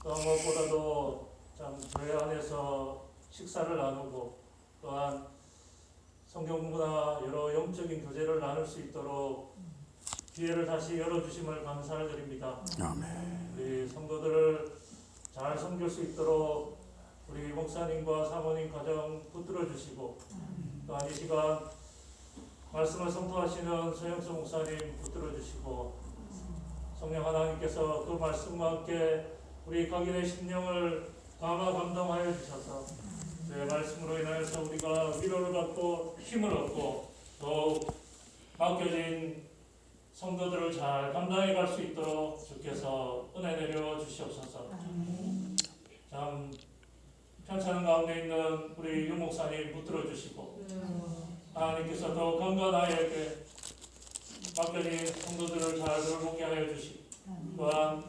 또 무엇보다도 참 교회 안에서 식사를 나누고 또한 성경 공부나 여러 영적인 교제를 나눌 수 있도록 기회를 다시 열어주심을 감사를 드립니다. 아멘. 우리 성도들을 잘 섬길 수 있도록 우리 목사님과 사모님 가정 붙들어 주시고 또한 이 시간 말씀을 선포하시는 서영수 목사님 붙들어 주시고 성령 하나님께서 그 말씀과 함께 우리 각인의 심령을 감화 감동하여 주셔서 그 말씀으로 인하여서 우리가 위로를 받고 힘을 얻고 더욱 맡겨진 성도들을 잘 감당해 갈 수 있도록 주께서 은혜 내려 주시옵소서. 참 편찮은 가운데 있는 우리 유 목사님 붙들어 주시고 하나님께서 더 건강하게 맡겨진 성도들을 잘 돌보게 하여 주시고 또한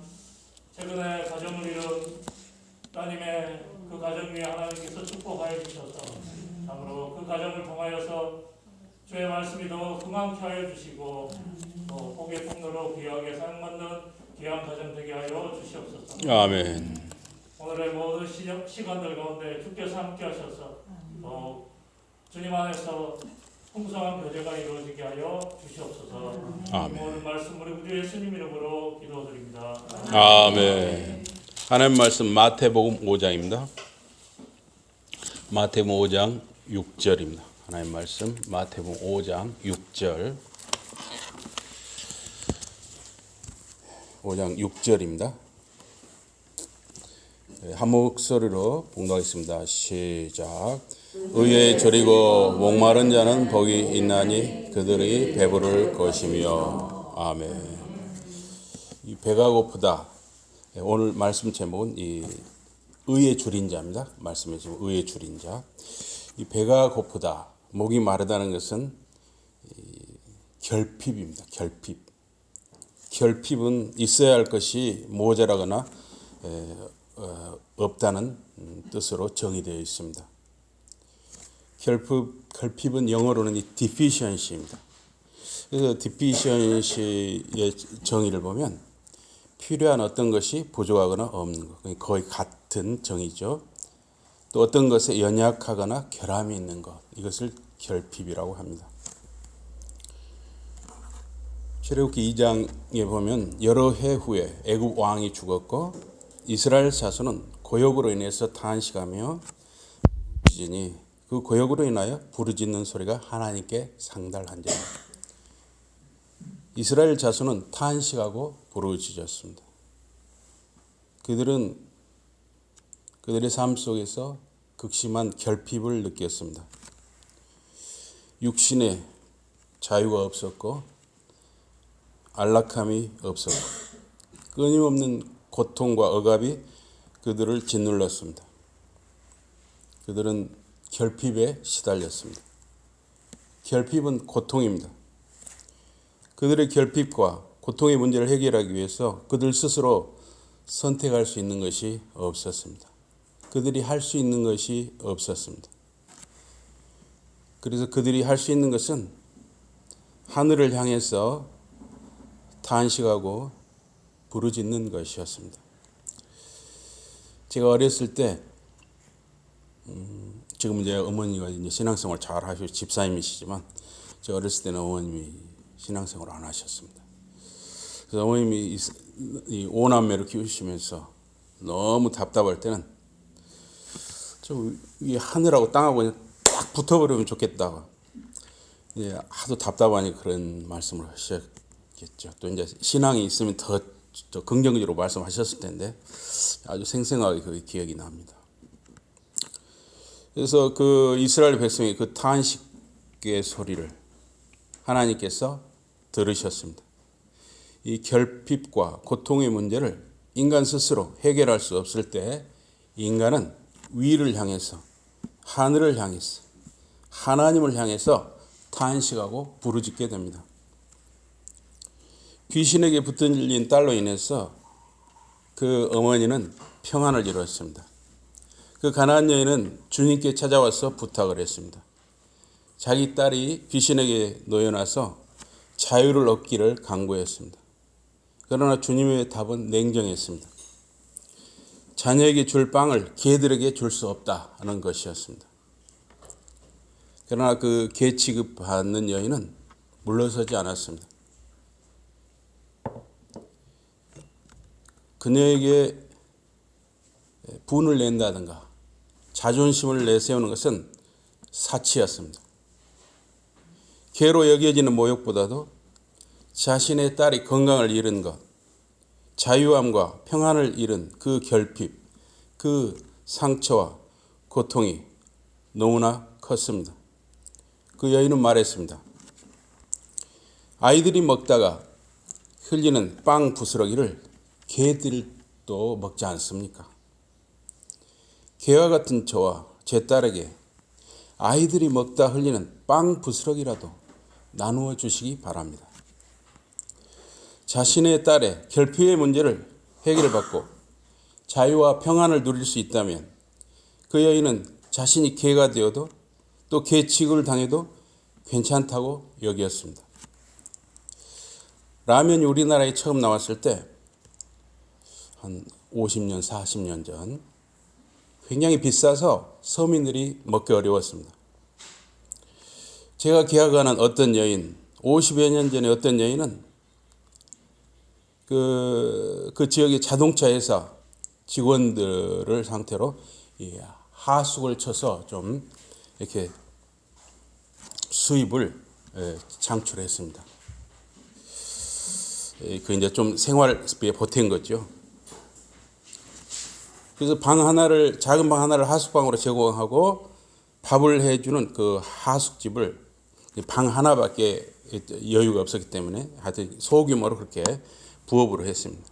최근에 가정을 이룬 따님의 그 가정 위에 하나님께서 축복하여 주셔서 참으로 그 가정을 통하여서 주의 말씀이 더 흥황케 하여 주시고 또 복의 통로로 귀하게 사용받는 귀한 가정 되게 하여 주시옵소서. 아멘. 오늘의 모든 시간들 가운데 주께서 함께 하셔서 또 주님 안에서 풍성한 교제가 이루어지게 하여 주시옵소서. 아멘. 모든 말씀 우리 구주 예수님 이름으로 기도드립니다. 아멘. 하나님 말씀 마태복음 5장입니다. 마태복음 5장 6절입니다. 하나님 말씀 마태복음 5장 6절. 5장 6절입니다. 한 목소리로 봉독하겠습니다. 시작. 의에 절이고 목마른 자는 복이 있나니 그들이 배부를 것이며. 아멘. 이 배가 고프다. 오늘 말씀 제목은 이 의에 줄인 자입니다. 말씀에 지금 의에 줄인 자. 이 배가 고프다, 목이 마르다는 것은 결핍입니다. 결핍. 결핍은 있어야 할 것이 모자라거나 없다는 뜻으로 정의되어 있습니다. 결핍은 영어로는 deficiency입니다. 그래서 deficiency의 정의를 보면 필요한 어떤 것이 부족하거나 없는 것, 거의 같은 정의죠. 또 어떤 것에 연약하거나 결함이 있는 것, 이것을 결핍이라고 합니다. 출애굽기 2장에 보면 여러 해 후에 애굽 왕이 죽었고 이스라엘 자손은 고역으로 인해서 탄식하며 부르짖으니 그 고역으로 인하여 부르짖는 소리가 하나님께 상달한지라. 이스라엘 자손은 탄식하고 부르짖었습니다. 그들은 그들의 삶 속에서 극심한 결핍을 느꼈습니다. 육신의 자유가 없었고 안락함이 없었고 끊임없는 고통과 억압이 그들을 짓눌렀습니다. 그들은 결핍에 시달렸습니다. 결핍은 고통입니다. 그들의 결핍과 고통의 문제를 해결하기 위해서 그들 스스로 선택할 수 있는 것이 없었습니다. 그들이 할 수 있는 것이 없었습니다. 그래서 그들이 할 수 있는 것은 하늘을 향해서 탄식하고 부르짖는 것이었습니다. 제가 어렸을 때, 지금 이제 어머니가 이제 신앙생활 잘 하시고 집사님이시지만, 제가 어렸을 때는 어머님이 신앙생활 안 하셨습니다. 그래서 어머님이 이 오남매를 키우시면서 너무 답답할 때는 좀 이 하늘하고 땅하고 그냥 딱 붙어버리면 좋겠다고. 예, 하도 답답하니 그런 말씀을 하셨겠죠. 또 이제 신앙이 있으면 더 긍정적으로 말씀하셨을 텐데 아주 생생하게 그 기억이 납니다. 그래서 그 이스라엘 백성의 그 탄식의 소리를 하나님께서 들으셨습니다. 이 결핍과 고통의 문제를 인간 스스로 해결할 수 없을 때 인간은 위를 향해서 하늘을 향해서 하나님을 향해서 탄식하고 부르짖게 됩니다. 귀신에게 붙들린 딸로 인해서 그 어머니는 평안을 이루었습니다. 그 가나안 여인은 주님께 찾아와서 부탁을 했습니다. 자기 딸이 귀신에게 놓여놔서 자유를 얻기를 간구했습니다. 그러나 주님의 답은 냉정했습니다. 자녀에게 줄 빵을 개들에게 줄 수 없다는 것이었습니다. 그러나 그 개 취급받는 여인은 물러서지 않았습니다. 그녀에게 분을 낸다든가 자존심을 내세우는 것은 사치였습니다. 개로 여겨지는 모욕보다도 자신의 딸이 건강을 잃은 것, 자유함과 평안을 잃은 그 결핍, 그 상처와 고통이 너무나 컸습니다. 그 여인은 말했습니다. 아이들이 먹다가 흘리는 빵 부스러기를 개들도 먹지 않습니까? 개와 같은 저와 제 딸에게 아이들이 먹다 흘리는 빵 부스러기라도 나누어 주시기 바랍니다. 자신의 딸의 결핍의 문제를 해결받고 자유와 평안을 누릴 수 있다면 그 여인은 자신이 개가 되어도 또 개 취급을 당해도 괜찮다고 여겼습니다. 라면이 우리나라에 처음 나왔을 때 한 50년, 40년 전 굉장히 비싸서 서민들이 먹기 어려웠습니다. 제가 기억하는 어떤 여인, 50여 년 전에 어떤 여인은 그 지역의 자동차 회사 직원들을 상태로 하숙을 쳐서 좀 이렇게 수입을 창출했습니다. 그 이제 좀 생활비에 보탠 거죠. 그래서 작은 방 하나를 하숙방으로 제공하고 밥을 해주는 그 하숙집을 방 하나밖에 여유가 없었기 때문에 하여튼 소규모로 그렇게 부업으로 했습니다.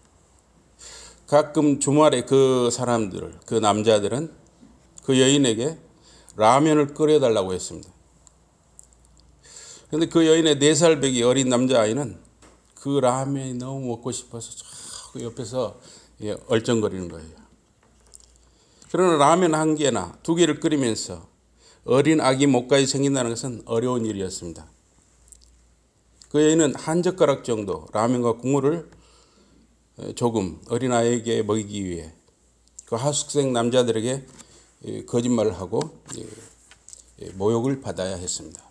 가끔 주말에 그 사람들, 그 남자들은 그 여인에게 라면을 끓여달라고 했습니다. 그런데 그 여인의 4살 배기 어린 남자아이는 그 라면이 너무 먹고 싶어서 자꾸 옆에서 얼쩡거리는 거예요. 그러나 라면 1개나 2개를 끓이면서 어린 아기 목까지 생긴다는 것은 어려운 일이었습니다. 그 여인은 한 젓가락 정도 라면과 국물을 조금 어린아이에게 먹이기 위해 그 하숙생 남자들에게 거짓말을 하고 모욕을 받아야 했습니다.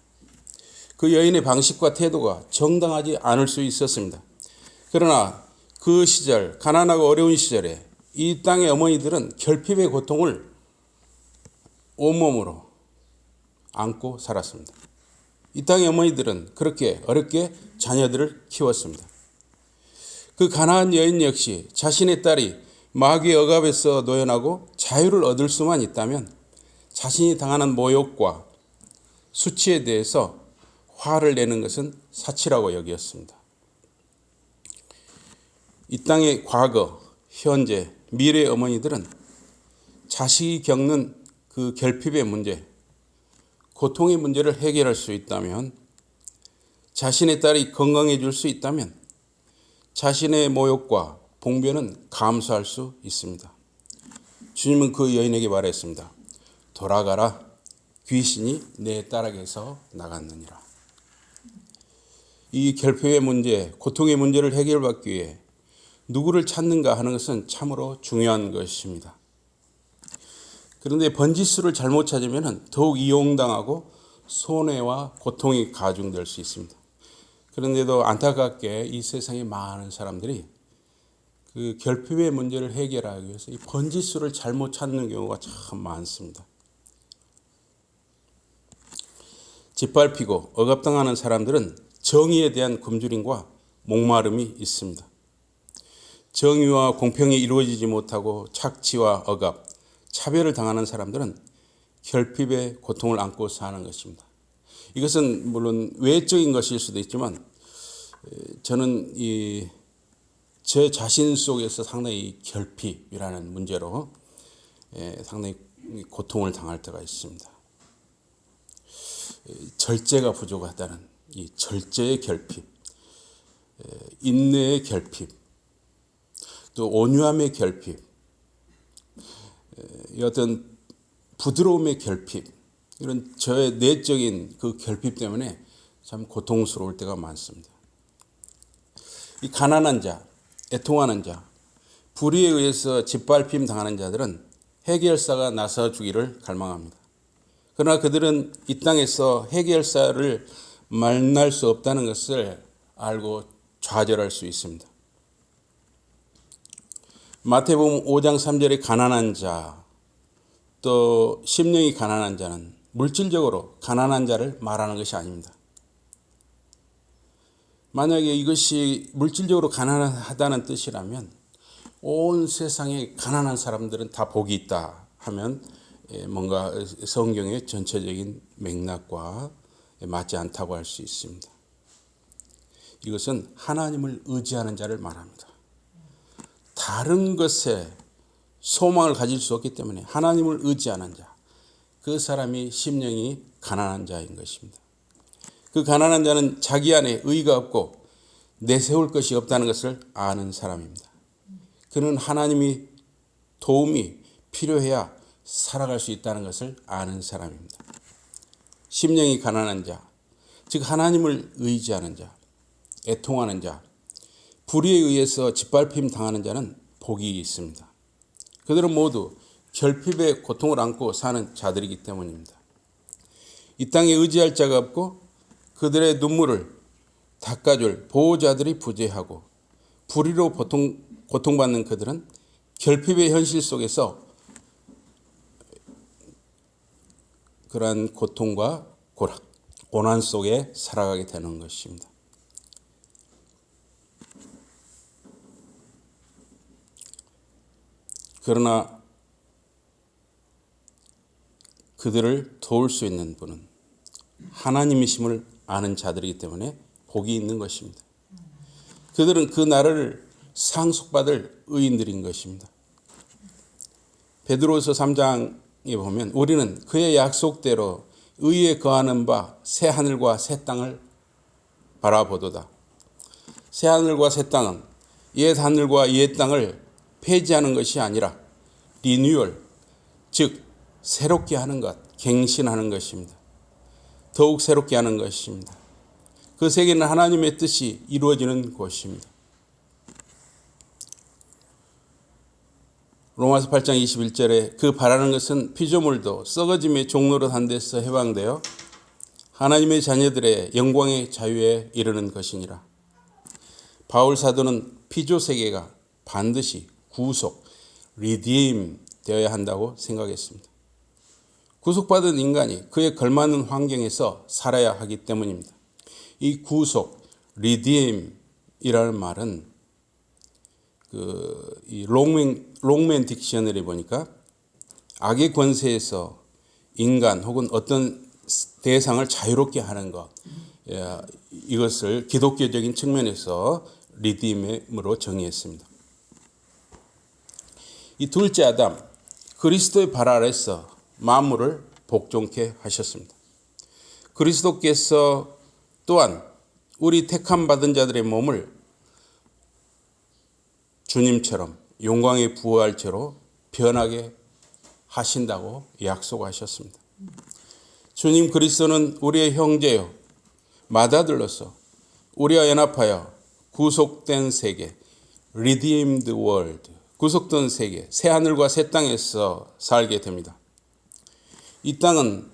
그 여인의 방식과 태도가 정당하지 않을 수 있었습니다. 그러나 그 시절, 가난하고 어려운 시절에 이 땅의 어머니들은 결핍의 고통을 온몸으로 안고 살았습니다. 이 땅의 어머니들은 그렇게 어렵게 자녀들을 키웠습니다. 그 가난한 여인 역시 자신의 딸이 마귀의 억압에서 노연하고 자유를 얻을 수만 있다면 자신이 당하는 모욕과 수치에 대해서 화를 내는 것은 사치라고 여겼습니다. 이 땅의 과거, 현재, 미래의 어머니들은 자식이 겪는 그 결핍의 문제, 고통의 문제를 해결할 수 있다면, 자신의 딸이 건강해질 수 있다면 자신의 모욕과 봉변은 감수할 수 있습니다. 주님은 그 여인에게 말했습니다. 돌아가라, 귀신이 내 딸에게서 나갔느니라. 이 결핍의 문제, 고통의 문제를 해결받기 위해 누구를 찾는가 하는 것은 참으로 중요한 것입니다. 그런데 번지수를 잘못 찾으면 더욱 이용당하고 손해와 고통이 가중될 수 있습니다. 그런데도 안타깝게 이 세상에 많은 사람들이 그 결핍의 문제를 해결하기 위해서 이 번지수를 잘못 찾는 경우가 참 많습니다. 짓밟히고 억압당하는 사람들은 정의에 대한 굶주림과 목마름이 있습니다. 정의와 공평이 이루어지지 못하고 착취와 억압, 차별을 당하는 사람들은 결핍의 고통을 안고 사는 것입니다. 이것은 물론 외적인 것일 수도 있지만 저는 제 자신 속에서 상당히 결핍이라는 문제로 상당히 고통을 당할 때가 있습니다. 절제가 부족하다는 이 절제의 결핍, 인내의 결핍, 또 온유함의 결핍, 어떤 부드러움의 결핍, 이런 저의 내적인 그 결핍 때문에 참 고통스러울 때가 많습니다. 이 가난한 자, 애통하는 자, 불의에 의해서 짓밟힘 당하는 자들은 해결사가 나서 주기를 갈망합니다. 그러나 그들은 이 땅에서 해결사를 만날 수 없다는 것을 알고 좌절할 수 있습니다. 마태복음 5장 3절에 가난한 자, 또 심령이 가난한 자는 물질적으로 가난한 자를 말하는 것이 아닙니다. 만약에 이것이 물질적으로 가난하다는 뜻이라면 온 세상에 가난한 사람들은 다 복이 있다 하면 뭔가 성경의 전체적인 맥락과 맞지 않다고 할 수 있습니다. 이것은 하나님을 의지하는 자를 말합니다. 다른 것에 소망을 가질 수 없기 때문에 하나님을 의지하는 자, 그 사람이 심령이 가난한 자인 것입니다. 그 가난한 자는 자기 안에 의가 없고 내세울 것이 없다는 것을 아는 사람입니다. 그는 하나님이 도움이 필요해야 살아갈 수 있다는 것을 아는 사람입니다. 심령이 가난한 자, 즉 하나님을 의지하는 자, 애통하는 자, 불의에 의해서 짓밟힘 당하는 자는 복이 있습니다. 그들은 모두 결핍의 고통을 안고 사는 자들이기 때문입니다. 이 땅에 의지할 자가 없고 그들의 눈물을 닦아줄 보호자들이 부재하고 불의로 고통받는 그들은 결핍의 현실 속에서 그러한 고통과 고난 속에 살아가게 되는 것입니다. 그러나 그들을 도울 수 있는 분은 하나님이심을 아는 자들이기 때문에 복이 있는 것입니다. 그들은 그 나라를 상속받을 의인들인 것입니다. 베드로서 3장에 보면 우리는 그의 약속대로 의에 거하는 바 새 하늘과 새 땅을 바라보도다. 새 하늘과 새 땅은 옛 하늘과 옛 땅을 폐지하는 것이 아니라 리뉴얼, 즉 새롭게 하는 것, 갱신하는 것입니다. 더욱 새롭게 하는 것입니다. 그 세계는 하나님의 뜻이 이루어지는 곳입니다. 로마서 8장 21절에 그 바라는 것은 피조물도 썩어짐의 종노릇한 데서 해방되어 하나님의 자녀들의 영광의 자유에 이르는 것이니라. 바울 사도는 피조 세계가 반드시 구속, 리디임 되어야 한다고 생각했습니다. 구속받은 인간이 그에 걸맞는 환경에서 살아야 하기 때문입니다. 이 구속, 리디임이라는 말은 이 롱맨 딕셔너리 보니까 악의 권세에서 인간 혹은 어떤 대상을 자유롭게 하는 것, 이것을 기독교적인 측면에서 리디임으로 정의했습니다. 이 둘째 아담, 그리스도의 발 아래서 만물을 복종케 하셨습니다. 그리스도께서 또한 우리 택함 받은 자들의 몸을 주님처럼 영광의 부활체로 변하게 하신다고 약속하셨습니다. 주님 그리스도는 우리의 형제요 맏아들로서 우리와 연합하여 구속된 세계, redeemed world, 구속된 세계, 새 하늘과 새 땅에서 살게 됩니다. 이 땅은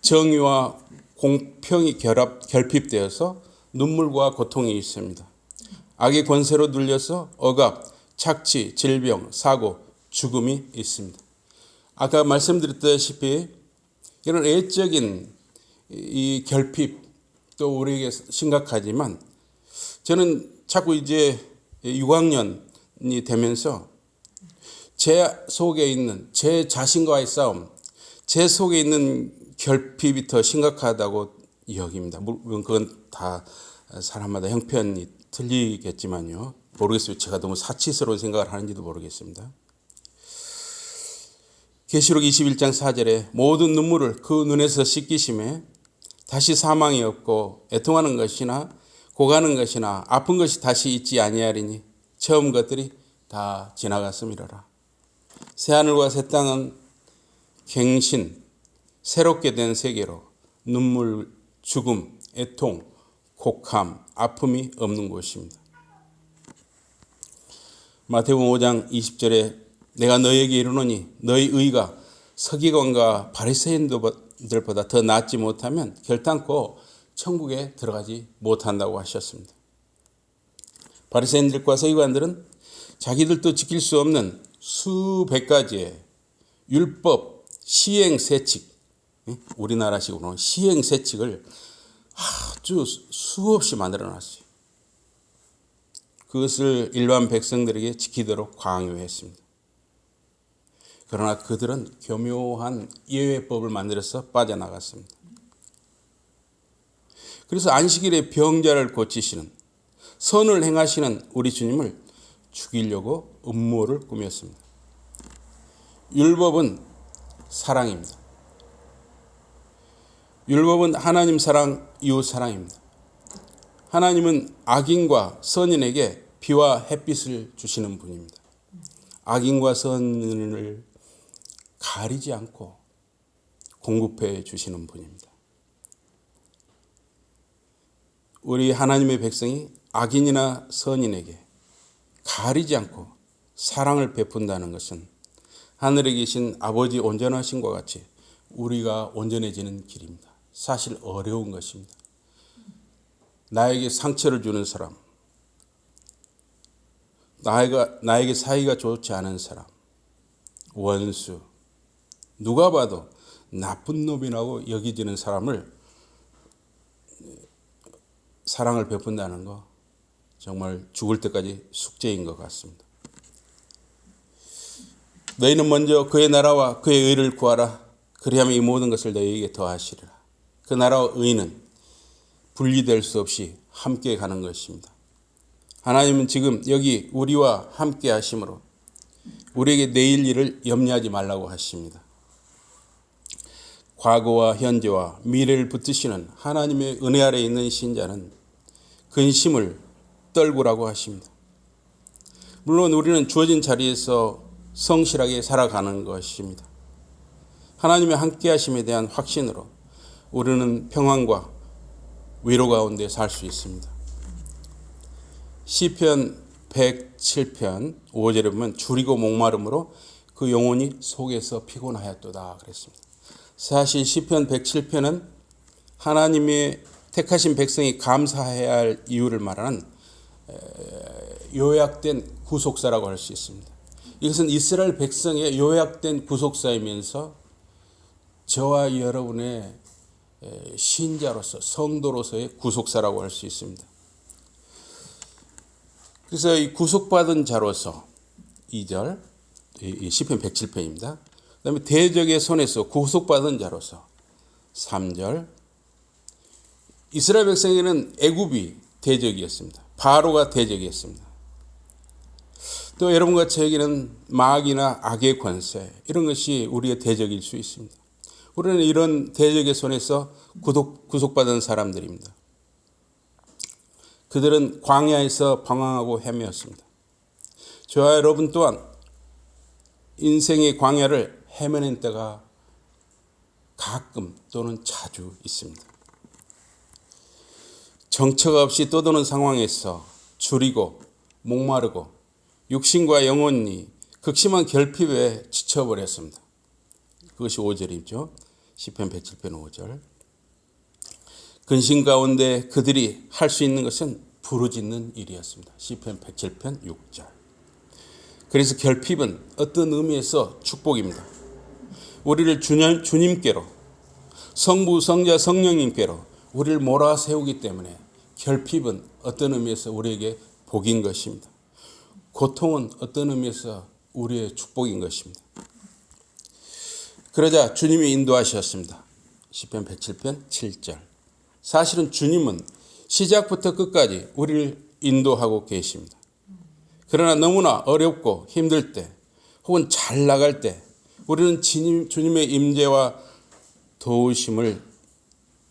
정의와 공평이 결핍되어서 눈물과 고통이 있습니다. 악의 권세로 눌려서 억압, 착취, 질병, 사고, 죽음이 있습니다. 아까 말씀드렸다시피 이런 애적인 이 결핍도 우리에게 심각하지만 저는 자꾸 이제 6학년이 되면서 제 속에 있는 제 자신과의 싸움, 제 속에 있는 결핍이 더 심각하다고 여깁니다. 물론 그건 다 사람마다 형편이 틀리겠지만요. 모르겠어요. 제가 너무 사치스러운 생각을 하는지도 모르겠습니다. 계시록 21장 4절에 모든 눈물을 그 눈에서 씻기심에 다시 사망이 없고 애통하는 것이나 고가는 것이나 아픈 것이 다시 있지 아니하리니 처음 것들이 다 지나갔음이로라. 새하늘과 새 땅은 갱신, 새롭게 된 세계로 눈물, 죽음, 애통, 곡함, 아픔이 없는 곳입니다. 마태복음 5장 20절에 내가 너희에게 이르노니 너희 의가 서기관과 바리새인들보다 더 낫지 못하면 결단코 천국에 들어가지 못한다고 하셨습니다. 바리새인들과 서기관들은 자기들도 지킬 수 없는 수백 가지의 율법 시행세칙, 우리나라식으로 시행세칙을 아주 수없이 만들어놨어요. 그것을 일반 백성들에게 지키도록 강요했습니다. 그러나 그들은 교묘한 예외법을 만들어서 빠져나갔습니다. 그래서 안식일에 병자를 고치시는, 선을 행하시는 우리 주님을 죽이려고 음모를 꾸몄습니다. 율법은 사랑입니다. 율법은 하나님 사랑, 이웃 사랑입니다. 하나님은 악인과 선인에게 비와 햇빛을 주시는 분입니다. 악인과 선인을 가리지 않고 공급해 주시는 분입니다. 우리 하나님의 백성이 악인이나 선인에게 가리지 않고 사랑을 베푼다는 것은 하늘에 계신 아버지 온전하신과 같이 우리가 온전해지는 길입니다. 사실 어려운 것입니다. 나에게 상처를 주는 사람, 나에게 사이가 좋지 않은 사람, 원수, 누가 봐도 나쁜 놈이라고 여기지는 사람을 사랑을 베푼다는 거 정말 죽을 때까지 숙제인 것 같습니다. 너희는 먼저 그의 나라와 그의 의를 구하라. 그리하면 이 모든 것을 너희에게 더하시리라. 그 나라와 의는 분리될 수 없이 함께 가는 것입니다. 하나님은 지금 여기 우리와 함께 하심으로 우리에게 내일 일을 염려하지 말라고 하십니다. 과거와 현재와 미래를 붙드시는 하나님의 은혜 아래 있는 신자는 근심을 떨구라고 하십니다. 물론 우리는 주어진 자리에서 성실하게 살아가는 것입니다. 하나님의 함께 하심에 대한 확신으로 우리는 평안과 위로 가운데 살 수 있습니다. 시편 107편 5절에 보면 줄이고 목마름으로 그 영혼이 속에서 피곤하였도다 그랬습니다. 사실 시편 107편은 하나님의 택하신 백성이 감사해야 할 이유를 말하는 요약된 구속사라고 할 수 있습니다. 이것은 이스라엘 백성의 요약된 구속사이면서 저와 여러분의 신자로서 성도로서의 구속사라고 할 수 있습니다. 그래서 이 구속받은 자로서 2절 시편 107편입니다. 그다음에 대적의 손에서 구속받은 자로서 3절 이스라엘 백성에게는 애굽이 대적이었습니다. 바로가 대적이었습니다. 또 여러분과 저에게는 마귀나 악의 권세 이런 것이 우리의 대적일 수 있습니다. 우리는 이런 대적의 손에서 구속받은 사람들입니다. 그들은 광야에서 방황하고 헤매었습니다. 저와 여러분 또한 인생의 광야를 헤매는 때가 가끔 또는 자주 있습니다. 정처가 없이 떠도는 상황에서 줄이고 목마르고 육신과 영혼이 극심한 결핍에 지쳐버렸습니다. 그것이 5절이죠. 시편 107편 5절. 근심 가운데 그들이 할 수 있는 것은 부르짖는 일이었습니다. 시편 107편 6절. 그래서 결핍은 어떤 의미에서 축복입니다. 우리를 주님께로 성부, 성자, 성령님께로 우리를 몰아세우기 때문에 결핍은 어떤 의미에서 우리에게 복인 것입니다. 고통은 어떤 의미에서 우리의 축복인 것입니다. 그러자 주님이 인도하셨습니다. 시편 107편 7절. 사실은 주님은 시작부터 끝까지 우리를 인도하고 계십니다. 그러나 너무나 어렵고 힘들 때 혹은 잘 나갈 때 우리는 주님의 임재와 도우심을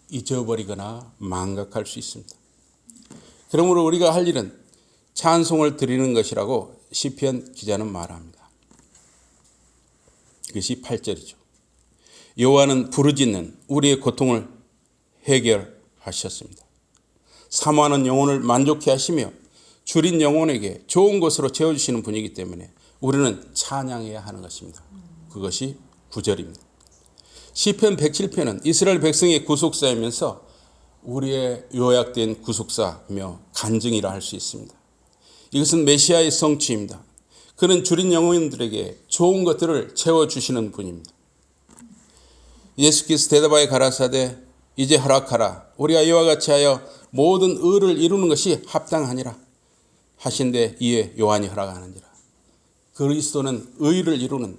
잊어버리거나 망각할 수 있습니다. 그러므로 우리가 할 일은 찬송을 드리는 것이라고 시편 기자는 말합니다. 그것이 8절이죠. 여호와는 부르짖는 우리의 고통을 해결하셨습니다. 사모하는 영혼을 만족해 하시며 줄인 영혼에게 좋은 것으로 채워주시는 분이기 때문에 우리는 찬양해야 하는 것입니다. 그것이 9절입니다. 시편 107편은 이스라엘 백성의 구속사이면서 우리의 요약된 구속사며 간증이라 할 수 있습니다. 이것은 메시아의 성취입니다. 그는 줄인 영혼들에게 좋은 것들을 채워주시는 분입니다. 예수께서 대답하여 가라사대 이제 허락하라. 우리가 이와 같이 하여 모든 의를 이루는 것이 합당하니라 하신데 이에 요한이 허락하느니라. 그리스도는 의를 이루는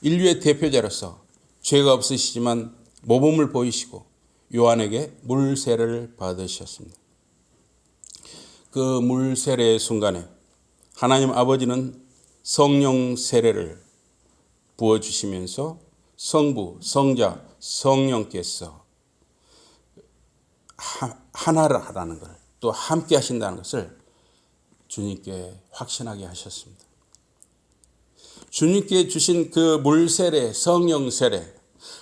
인류의 대표자로서 죄가 없으시지만 모범을 보이시고 요한에게 물세례를 받으셨습니다. 그 물세례의 순간에 하나님 아버지는 성령 세례를 부어주시면서 성부, 성자, 성령께서 하나를 하라는 걸, 또 함께 하신다는 것을 주님께 확신하게 하셨습니다. 주님께 주신 그 물세례, 성령 세례,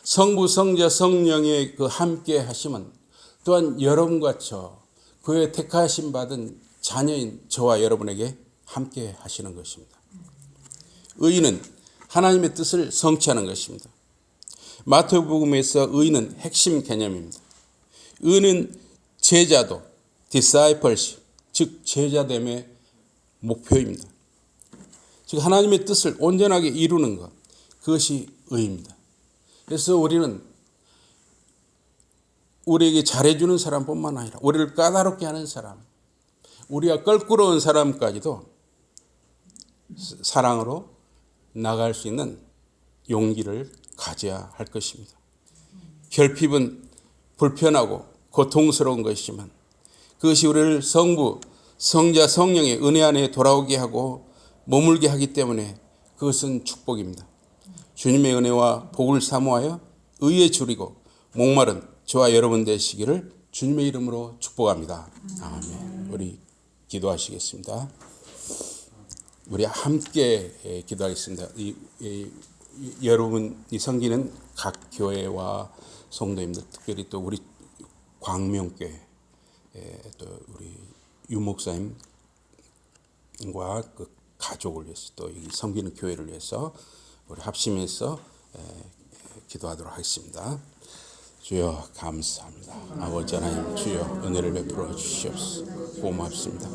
성부, 성자, 성령의 그 함께 하심은 또한 여러분과 저 그의 택하심 받은 자녀인 저와 여러분에게 함께 하시는 것입니다. 의는 하나님의 뜻을 성취하는 것입니다. 마태복음에서 의는 핵심 개념입니다. 의는 제자도, discipleship, 즉 제자됨의 목표입니다. 즉 하나님의 뜻을 온전하게 이루는 것, 그것이 의입니다. 그래서 우리는 우리에게 잘해주는 사람뿐만 아니라 우리를 까다롭게 하는 사람, 우리가 껄끄러운 사람까지도 사랑으로 나갈 수 있는 용기를 가져야 할 것입니다. 결핍은 불편하고 고통스러운 것이지만 그것이 우리를 성부, 성자, 성령의 은혜 안에 돌아오게 하고 머물게 하기 때문에 그것은 축복입니다. 주님의 은혜와 복을 사모하여 의에 줄이고 목마른 저와 여러분 되시기를 주님의 이름으로 축복합니다. 아멘. 우리 기도하시겠습니다. 우리 함께 기도하겠습니다. 여러분이 섬기는 각 교회와 성도님들, 특별히 또 우리 광명교회, 또 우리 유목사님과 그 가족을 위해서 또 이 섬기는 교회를 위해서 우리 합심해서 기도하도록 하겠습니다. 주여 감사합니다. 아버지 하나님 주여 은혜를 베풀어 주시옵소서. 고맙습니다.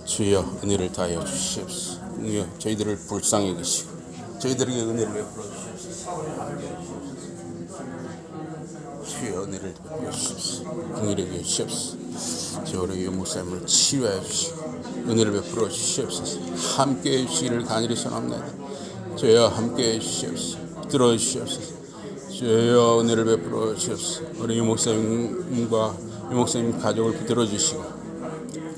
주여 은혜를 다하여 주시옵소서. 주여 저희들을 불쌍히 여기시고 저희들에게 은혜를 베풀어 주시옵소서. 주여 은혜를 베풀어 주시옵소서. 긍휼히 여기시옵소서. 저 우리 유목사님을 치유하여 주시고 은혜를 베풀어 주시옵소서. 함께해 주시기를 간절히 소원합니다. 주여 함께해 주시옵소서. 들어 주시옵소서. 주여 은혜를 베풀어 주시옵소서. 우리 유목사님과 유목사님 가족을 붙들어 주시고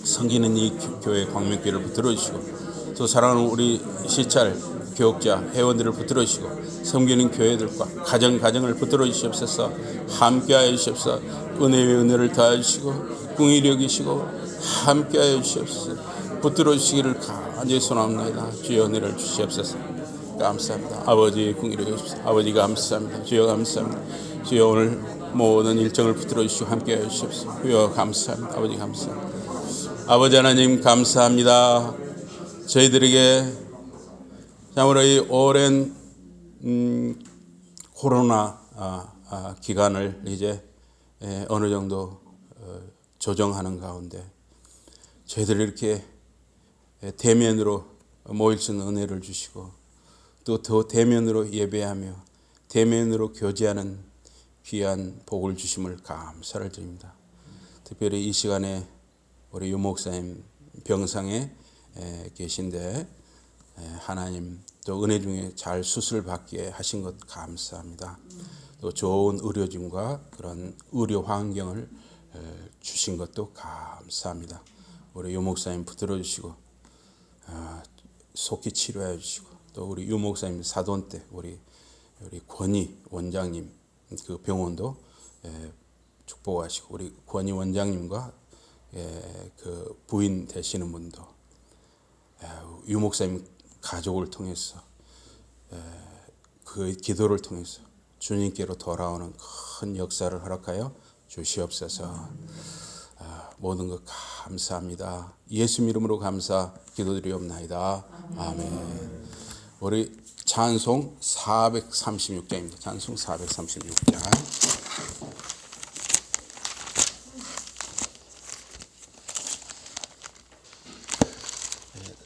섬기는 이 교회 광명교회를 붙들어 주시고 또 사랑하는 우리 시찰 교육자 회원들을 붙들어 주시고 섬기는 교회들과 가정을 붙들어 주시옵소서. 함께하여 주시옵소서. 은혜의 은혜를 다해 주시고 긍휼히 여기시고 함께하여 주시옵소서. 붙들어 주시기를 간절히 소원합니다. 주여 은혜를 주시옵소서. 감사합니다. 아버지 긍휼히 여기시옵소서. 아버지 감사합니다. 주여 감사합니다. 주여 오늘 모든 일정을 붙들어 주시고 함께하여 주시옵소서. 주여 감사합니다. 아버지 감사합니다. 아버지 하나님 감사합니다. 저희들에게 참으로 이 오랜 코로나 기간을 이제 어느 정도 조정하는 가운데 저희들 이렇게 대면으로 모일 수 있는 은혜를 주시고 또 더 대면으로 예배하며 대면으로 교제하는 귀한 복을 주심을 감사를 드립니다. 특별히 이 시간에 우리 유목사님 병상에 계신데 하나님 또 은혜 중에 잘 수술 받게 하신 것 감사합니다. 또 좋은 의료진과 그런 의료 환경을 주신 것도 감사합니다. 우리 유목사님 붙들어 주시고 속히 치료해 주시고 또 우리 유목사님 사돈 때 우리 권희 원장님 그 병원도 축복하시고 우리 권희 원장님과 그 부인 되시는 분도 유목사님 가족을 통해서 그 기도를 통해서 주님께로 돌아오는 큰 역사를 허락하여 주시옵소서. 모든 것 감사합니다. 예수 이름으로 감사 기도드리옵나이다. 아멘. 우리 찬송 436장입니다. 찬송 436장.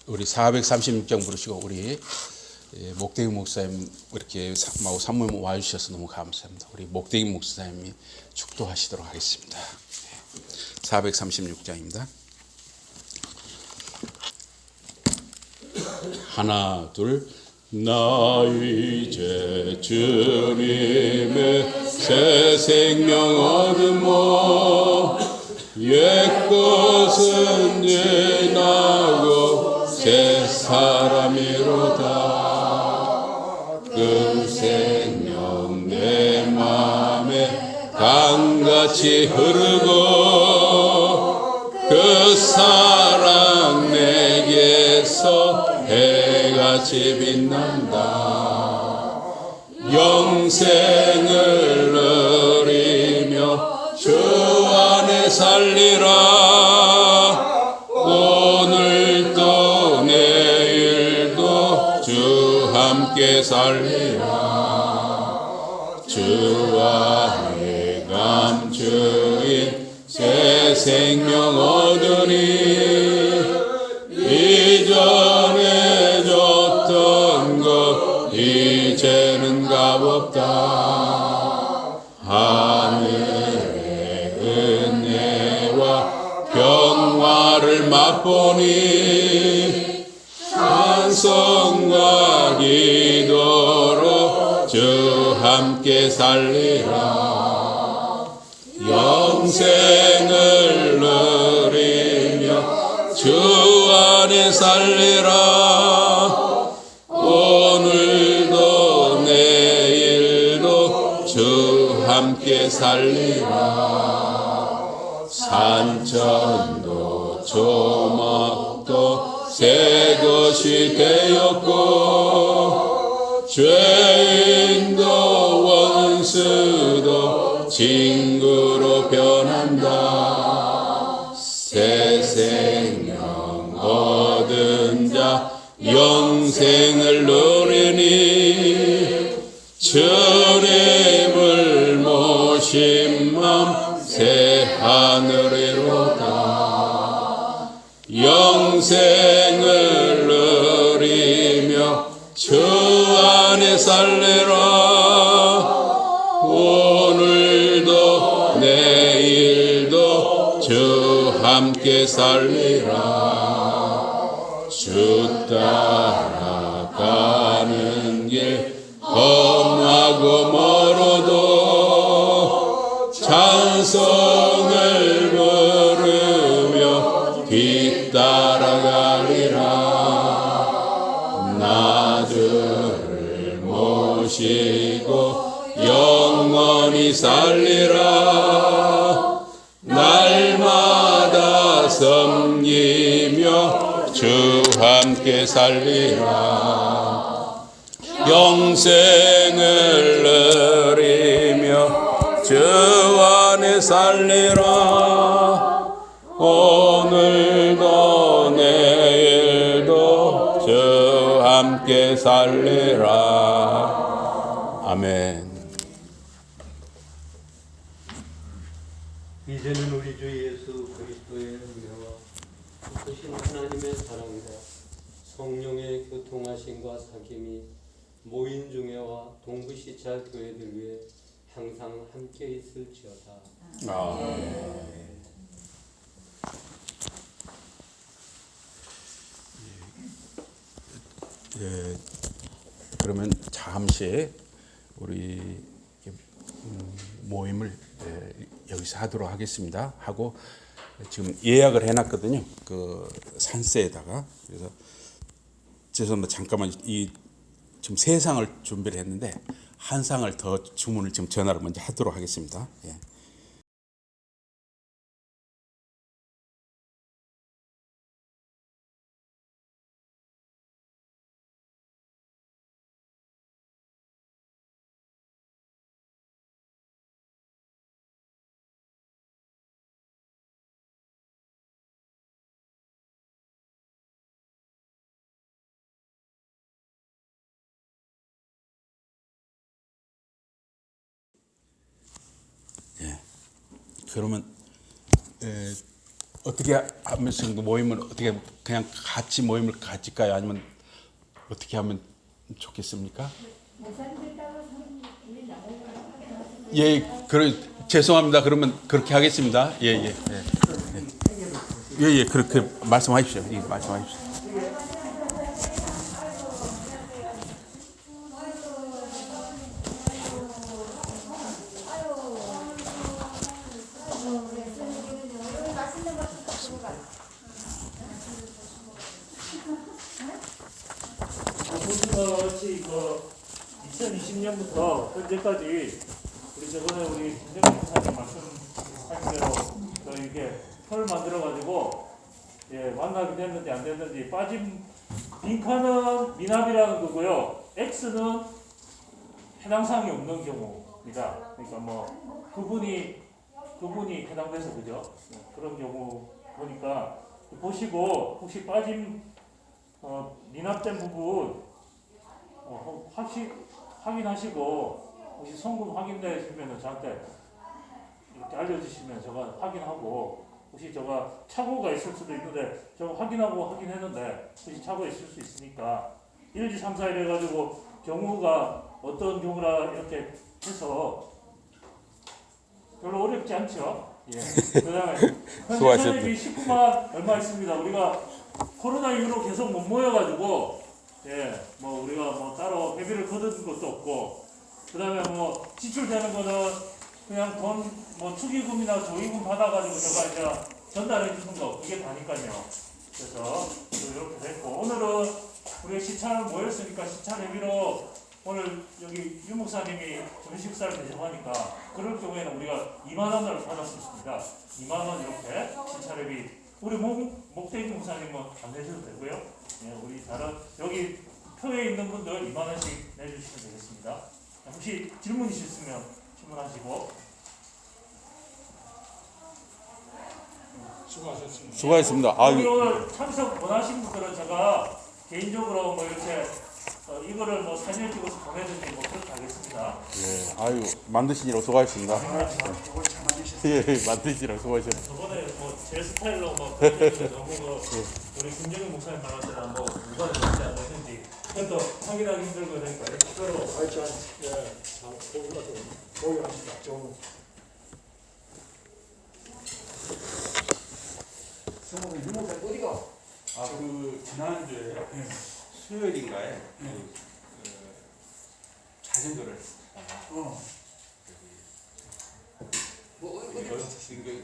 우리 436장 부르시고 우리 목대기 목사님 이렇게 마고 산모님 와주셔서 너무 감사합니다. 우리 목대기 목사님이 축도하시도록 하겠습니다. 436장입니다. 하나 둘. 나 이제 주님의 새 생명 얻으모 옛것은 지나고 새 사람이로다. 그 생명 내 맘에 강같이 흐르고 그 사랑 내게서 해같이 빛난다. 영생을 누리며 주 안에 살리라. 오늘도 내일도 주 함께 살리라. 주 안에 감추인 새 생명 얻으니 이전에 줬던 것 이제는 값없다. 하늘의 은혜와 평화를 맛보니 찬송과 기도로 주 함께 살리라. 영생을 누리며 주 안에 살리라. 오늘도 내일도 주 함께 살리라. 산천도 조막도 새 것이 되었고 죄인도 원수도 친구로 변한다. 새 생명 얻은 자 영생을 누리니 주님을 모신 맘 새 하늘이로다. 영생을 누리며 주 안에 살리라. 오늘도 내일도 주 함께 살리라. 주 따라가는 길 험하고 멀어도 찬송을 부르며 뒤따라가리라. 나주를 모시고 영원히 살리라. 날마다 섬기며 주 함께 살리라. 영생을 누리며 주 안에 살리라. 오늘도 내일도 주 함께 살리라. 아멘. 이제는 우리 주 예수 그리스도의 은혜와 크신 하나님의 사랑과 성령의 교통하심과 사귐이 모인 중에와 동부시찰 교회들 위해 항상 함께 있을지어다. 아멘. 예, 그러면 잠시 우리 모임을 여기서 하도록 하겠습니다. 하고 지금 예약을 해놨거든요. 그 산세에다가. 그래서 죄송합니다. 잠깐만 지금 세 상을 준비를 했는데 한 상을 더 주문을 지금 전화로 먼저 하도록 하겠습니다. 예. 그러면 어떻게 하면서 모임을 어떻게 그냥 같이 모임을 가질까요? 아니면 어떻게 하면 좋겠습니까? 예, 그래 죄송합니다. 그러면 그렇게 하겠습니다. 예, 예, 예, 예, 예, 그렇게 말씀하십시오. 예, 말씀하십시오. 보시는 것이 2020년부터 현재까지 우리 저번에 우리 김정일 목사님 말씀하신 대로 또 이렇게 표를 만들어 가지고 만나게 됐는지 안 됐는지 빠진 빈칸은 미납이라는 거고요. X는 해당 사항이 없는 경우입니다. 그러니까 뭐 그분이 해당돼서 그죠? 그런 경우 보니까 보시고 혹시 빠진 미납된 부분 확인하시고 혹시 송금 확인되시면 저한테 이렇게 알려주시면 제가 확인하고 혹시 제가 착오가 있을 수도 있는데 제가 확인했는데 혹시 착오가 있을 수 있으니까 1, 2, 3, 4 이래가지고 경우가 어떤 경우라 이렇게 해서 별로 어렵지 않죠. 예. 그다음에 현재 현역이 19만 얼마 있습니다. 우리가 코로나 이후로 계속 못 모여가지고 뭐 우리가 뭐 따로 회비를 거둔 것도 없고 그다음에 뭐 지출되는 거는 그냥 돈 뭐 축의금이나 조의금 받아가지고 제가 이제 전달해 주는 거 그게 다니까요. 그래서 이렇게 됐고 오늘은 우리 시찰 모였으니까 시찰 회비로 오늘 여기 유 목사님이 점심 식사를 대접하니까 그럴 경우에는 우리가 2만 원을 받았습니다. 2만 원 이렇게 시찰 회비 우리 목대기 목사님은 안 내셔도 되고요. 우리 다른 여기 표에 있는 분들 2만 원씩 내주시면 되겠습니다. 혹시 질문 있으시면 질문하시고. 수고하셨습니다. 수고하셨습니다. 여기 오늘 참석 원하신 분들은 제가 개인적으로 뭐 이렇게 이거를 뭐 사진을 찍어서 보내든지 뭐 그렇게 하겠습니다. 예, 아유 만드시느라 수고하셨습니다. 예, 만드시느라 수고하셨습니다. 저번에 뭐 제 스타일로 뭐 그렇게 너무 우리 김정일 목사님 말하시다 뭐 누가 되는지 안 되는지 그것도 확인하기 힘들고 그러니까 이거로 하여튼 보유합시다. 좀 성우는 유목사 어디가? 그 지난주에 수요일인가에 자전거를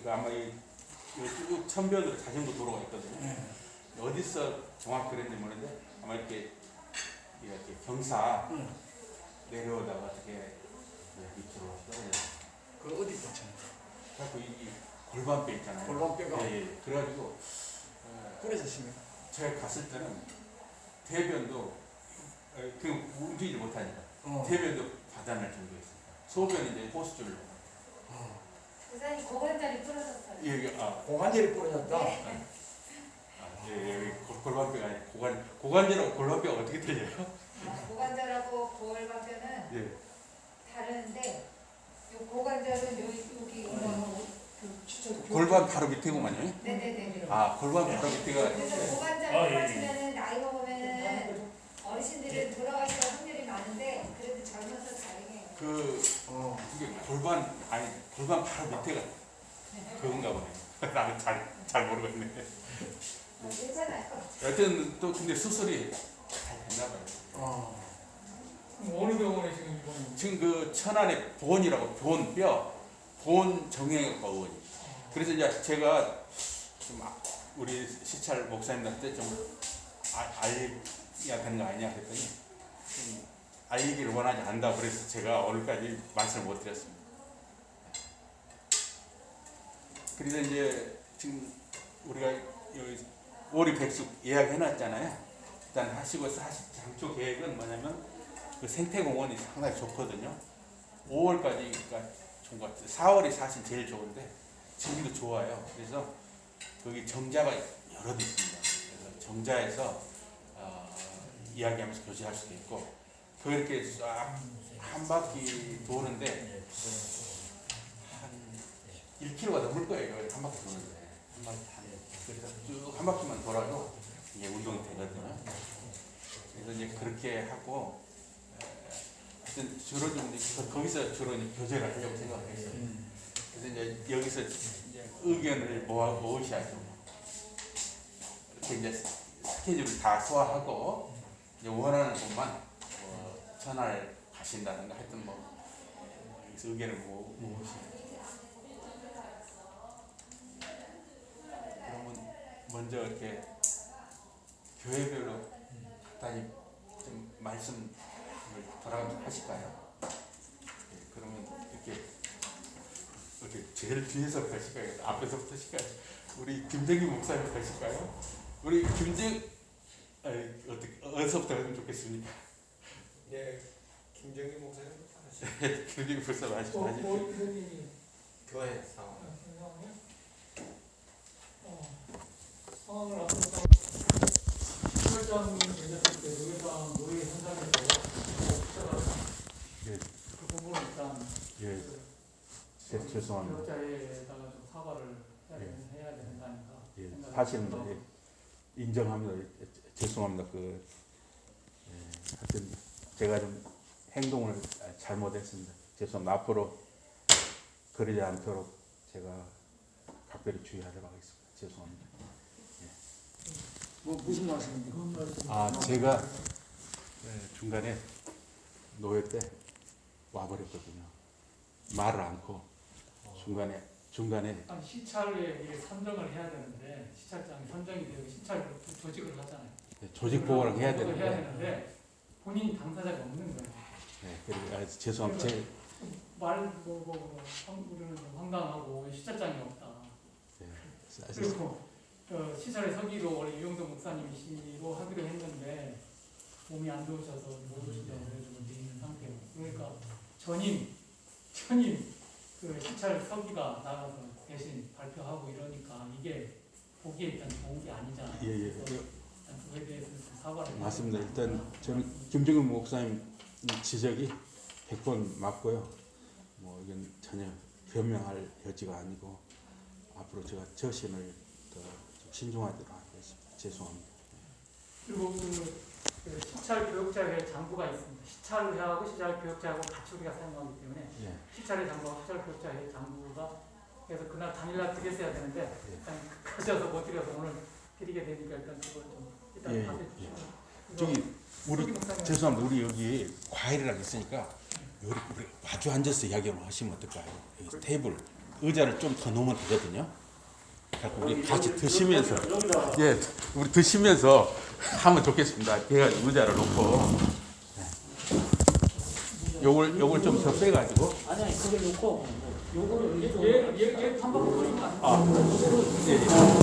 아마 쭉 천변으로 자전거 도로가 있거든요. 어디서 정확히 그랬는지 모르는데 아마 이렇게 경사 내려오다가 어떻게 밑으로 떨어져요. 그 어디 붙였나? 그래갖고 이 골반뼈 있잖아요. 골반뼈가? 예. 그래가지고 그래서 심해. 제가 갔을 때는 대변도 그 움직이지 못하니까 대변도 받아낼 정도였습니다. 소변이 이제 호수줄로. 부산이 고관절이 부러졌어요. 예, 고관절이 부러졌다. 여기 골반뼈가 아니고 고관절하고 골반뼈가 어떻게 틀려요? 고관절하고 골반뼈는 예. 다른데 요 고관절은 여기 골반 바로 밑에구만요. 네네네. 골반 바로 밑에가. 그래서 고관절 부러지면은 나이 먹으면은 어르신들은 돌아가실 확률이 많은데 그래도 젊어서 다행이에요. 이게 골반 바로 밑에가 그건가 보네. 나는 잘 모르겠네. 괜찮아요. 여튼 또 근데 수술이 잘 됐나 봐요. 어느 병원에 지금 입원이? 지금 그 천안에 보온이라고 보온 정형외과 의원이. 그래서 이제 제가 좀 우리 시찰 목사님한테 좀 알려야 되는 거 아니냐 했더니 좀 알리기를 원하지 않는다. 그래서 제가 오늘까지 말씀을 못 드렸습니다. 그래서 이제 지금 우리가 여기 오리 백숙 예약해놨잖아요. 일단 하시고 장초 계획은 뭐냐면 그 생태공원이 상당히 좋거든요. 5월까지가 좋은 것 같아요. 4월이 사실 제일 좋은데 지금도 좋아요. 그래서 거기 정자가 여러 대 있습니다. 그래서 정자에서 이야기하면서 교제할 수도 있고 그렇게 쫙 한 바퀴 도는데 한 1km가 넘을 거예요. 이거 한 바퀴 도는데 한 바퀴 한 그래서 쭉 한 바퀴만 돌아도 이게 운동이 되거든요. 그래서 이제 그렇게 하고 하여튼 주로 좀 이제 거기서 주로 이제 교제를 하려고 생각했어요. 그래서 이제 여기서 이제 의견을 모으셔야죠. 이렇게 이제 스케줄을 다 소화하고 이제 원하는 곳만 전화를 가신다든가 하여튼 뭐 여기서 의견을 모으시면. 그러면 먼저 이렇게 교회별로 간단히 좀 말씀을 돌아가면서 하실까요? 네, 그러면 이렇게 제일 뒤에서 가실까요? 앞에서부터 하실까요? 우리 김정희 목사님 가실까요? 우리 어디서부터 하면 좋겠습니까? 네, 김정희 목사님부터 하시죠. 김정희 목사님 하시죠. 교회 상황. 상황을 앞서서 시설장 얘기했을 때 노예상 노예 현장에서 예. 그 부분은 일단 예. 죄송합니다. 교육자에다가 좀 사과를 예. 해야 되는 거 아닌가 예, 생각이 사실은 들어서 인정합니다. 죄송합니다. 하여튼 제가 좀 행동을 잘못했습니다. 죄송합니다. 앞으로 그러지 않도록 제가 각별히 주의하도록 하겠습니다. 죄송합니다. 뭐 무슨 말씀입니까? 제가 중간에 노예 때 와버렸거든요. 말을 않고 중간에 아니, 시찰에 이게 선정을 해야 되는데 시찰장이 선정이 되고 시찰 조직을 하잖아요. 조직 보호를 해야 조직을 되는데 본인이 당사자가 없는 거예요. 네, 그리고 죄송합니다. 우리는 좀 황당하고 시찰장이 없다. 네, 그리고 시찰에 서기로 원래 유영도 목사님이시로 하기로 했는데 몸이 안 좋으셔서 못 오신다고 해가지고 이제 있는 상태고 그러니까 전임 그 시찰 서기가 나가서 대신 발표하고 이러니까 이게 보기에 일단 좋은 게 아니잖아요. 예. 그래서 일단 그거에 대해서 좀 사과를 해야 맞습니다. 되지 일단 않나. 저는 김정은 목사님 지적이 100번 맞고요. 뭐 이건 전혀 변명할 여지가 아니고 앞으로 제가 저신을 더 신중하도록 하겠습니다. 죄송합니다. 그리고 그 시찰 교육자회 장부가 있습니다. 시찰회하고 시찰 교육자하고 같이 우리가 사용하기 때문에 예. 시찰회 장부와 시찰 교육자회 장부가 그래서 그날 당일날 드렸어야 되는데 예. 일단 가셔서 못 드려서 오늘 드리게 되니까 일단 그걸 좀 일단 예, 받아주시고 저기 우리 서기 목사님 죄송합니다. 우리 여기 과일이랑 있으니까 우리 마주 앉아서 이야기를 하시면 어떨까요? 여기 테이블 의자를 좀 더 놓으면 되거든요. 그래서 우리 같이 드시면서 예, 우리 드시면서 하면 좋겠습니다. 제가 의자를 놓고 요걸 좀 더 빼가지고 아니 그걸 놓고 요거를 얘 한번 보시면 안 돼요? 예.